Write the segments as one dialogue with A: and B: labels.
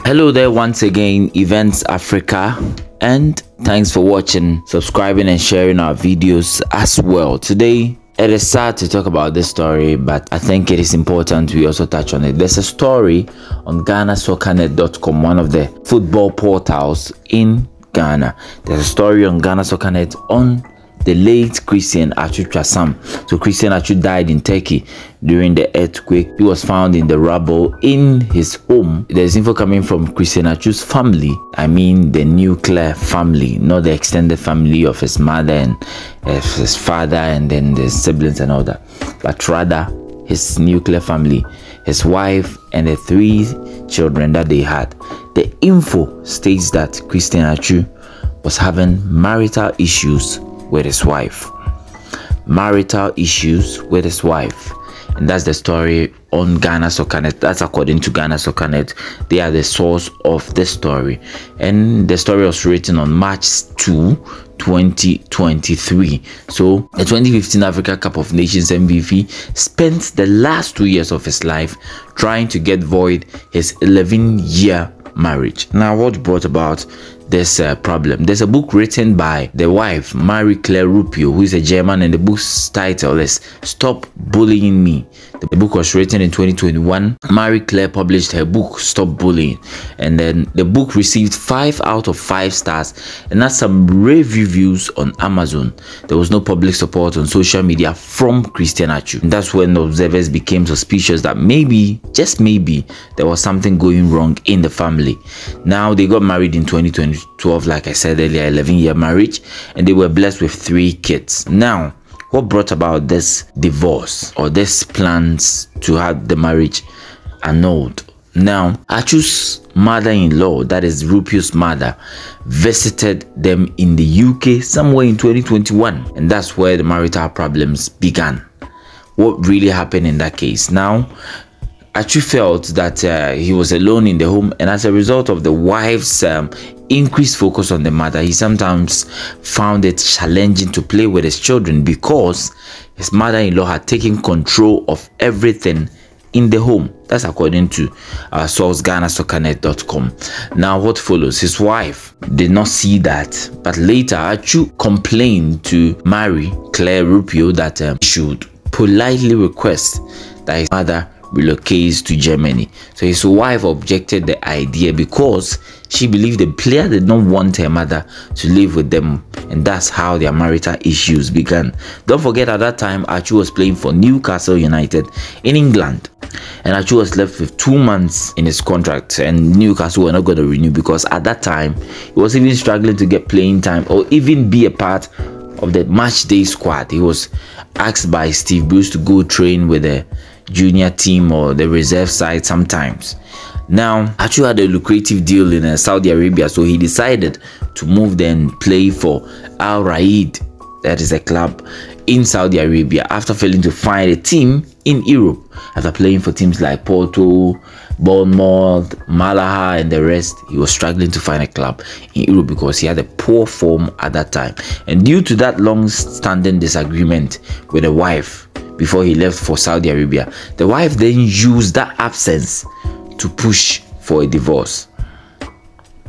A: Hello there once again, Events Africa, and thanks for watching, subscribing and sharing our videos as well. Today it is sad to talk about this story, but I think it is important we also touch on it. There's a story on GhanaSoccerNet.com, one of the football portals in Ghana. There's a story on GhanaSoccerNet on the late Christian Atsu Twasam. So Christian Atsu died in Turkey during the earthquake. He was found in the rubble in his home. There's info coming from Christian Atsu's family. I mean the nuclear family, not the extended family of his mother and his father and then the siblings and all that, but rather his nuclear family, his wife and the 3 children that they had. The info states that Christian Atsu was having marital issues with his wife. Marital issues with his wife. And that's the story on GhanaSoccerNet. That's according to GhanaSoccerNet. They are the source of the story. And the story was written on March 2, 2023. So the 2015 Africa Cup of Nations MVP spent the last 2 years of his life trying to get void his 11-year marriage. Now, what brought about this problem? There's a book written by the wife, Claire Rupio, who is a German, and the book's title is Stop Bullying Me. The book was written in 2021. Claire published her book Stop Bullying, and then the book received 5 out of 5 stars and had some rave reviews on Amazon. There was no public support on social media from Christian Atsu. And that's when the observers became suspicious that maybe, just maybe, there was something going wrong in the family. Now they got married in 2012, like I said earlier, 11-year marriage, and they were blessed with 3 kids. Now, what brought about this divorce or this plans to have the marriage annulled? Now, Atsu's mother-in-law, that is Rupio's mother, visited them in the UK somewhere in 2021, and that's where the marital problems began. What really happened in that case? Now, Atsu felt that he was alone in the home, and as a result of the wife's increased focus on the mother, he sometimes found it challenging to play with his children because his mother-in-law had taken control of everything in the home. That's according to our source, GhanaSoccerNet.com. Now, what follows? His wife did not see that, but later Atsu complained to Claire Rupio that he should politely request that his mother relocates to Germany. So his wife objected the idea because she believed the player did not want her mother to live with them, and that's how their marital issues began. Don't forget, at that time Atsu was playing for Newcastle United in England, and Atsu was left with 2 months in his contract, and Newcastle were not going to renew because at that time he was even struggling to get playing time or even be a part of the match day squad. He was asked by Steve Bruce to go train with the junior team or the reserve side sometimes. Now, Atsu had a lucrative deal in Saudi Arabia, so he decided to move there and play for Al Raid, that is a club in Saudi Arabia, after failing to find a team in Europe. After playing for teams like Porto, Bournemouth, Malaga and the rest, he was struggling to find a club in Europe because he had a poor form at that time. And due to that long-standing disagreement with the wife before he left for Saudi Arabia, the wife then used that absence to push for a divorce.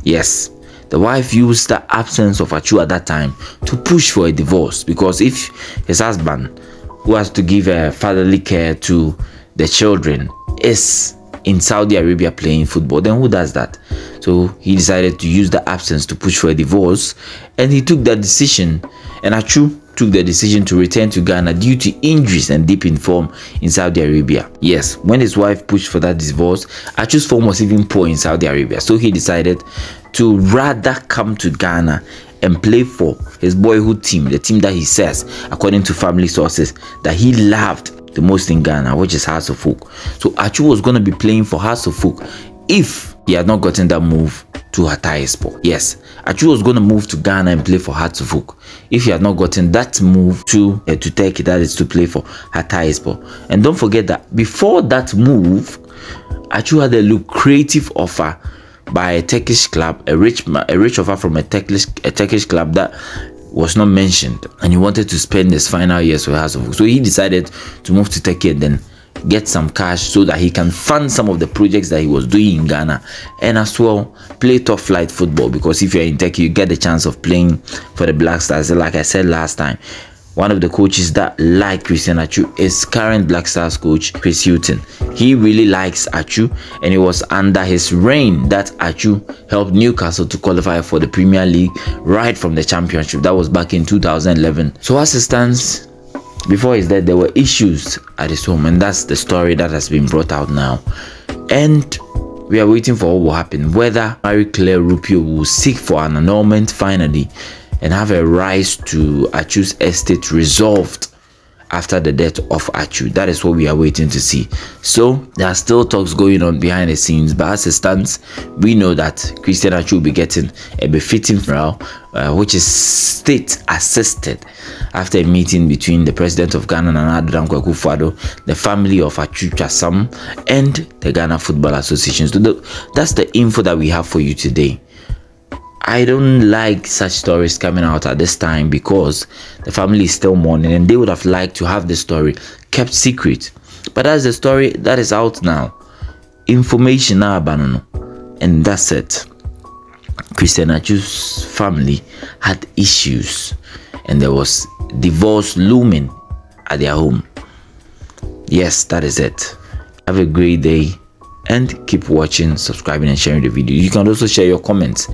A: Yes, the wife used the absence of Atsu at that time to push for a divorce, because if his husband, who has to give fatherly care to the children, is in Saudi Arabia playing football, then who does that? So he decided to use the absence to push for a divorce, and he took that decision, and Atsu took the decision to return to Ghana due to injuries and deep in form in Saudi Arabia. Yes, when his wife pushed for that divorce, Atsu's form was even poor in Saudi Arabia, so he decided to rather come to Ghana and play for his boyhood team, the team that he says, according to family sources, that he loved the most in Ghana, which is Hearts of Oak. So Atsu was going to be playing for Hearts of Oak if he had not gotten that move to Hatayspor. Yes, Atsu was going to move to Ghana and play for Hearts of Oak if he had not gotten that move to Turkey, that is to play for Hatayspor. And don't forget that before that move, Atsu had a lucrative offer by a Turkish club, a rich offer from a Turkish club that was not mentioned, and he wanted to spend his final years with Hearts of Oak. So he decided to move to Turkey and then get some cash so that he can fund some of the projects that he was doing in Ghana, and as well play top flight football, because if you're in Turkey you get the chance of playing for the Black Stars. Like I said last time, one of the coaches that like Christian Atsu is current Black Stars coach Chris Hughton. He really likes Atsu, and it was under his reign that Atsu helped Newcastle to qualify for the Premier League right from the Championship. That was back in 2011. So as it stands, before his death, there were issues at his home, and that's the story that has been brought out now. And we are waiting for what will happen, whether Claire Rupio will seek for an annulment finally and have a rise to Atsu's estate resolved after the death of Atsu. That is what we are waiting to see. So there are still talks going on behind the scenes, but as it stands, we know that Christian Atsu will be getting a befitting funeral, which is state assisted, after a meeting between the president of Ghana, Nana Addo Dankwa Akufo-Addo, the family of Atsu Twasam, and the Ghana Football Association. So that's the info that we have for you today. I don't like such stories coming out at this time, because the family is still mourning and they would have liked to have the story kept secret. But that's the story that is out now. Information now, and that's it. Christian Atsu's family had issues, and there was divorce looming at their home. Yes, that is it. Have a great day, and keep watching, subscribing, and sharing the video. You can also share your comments.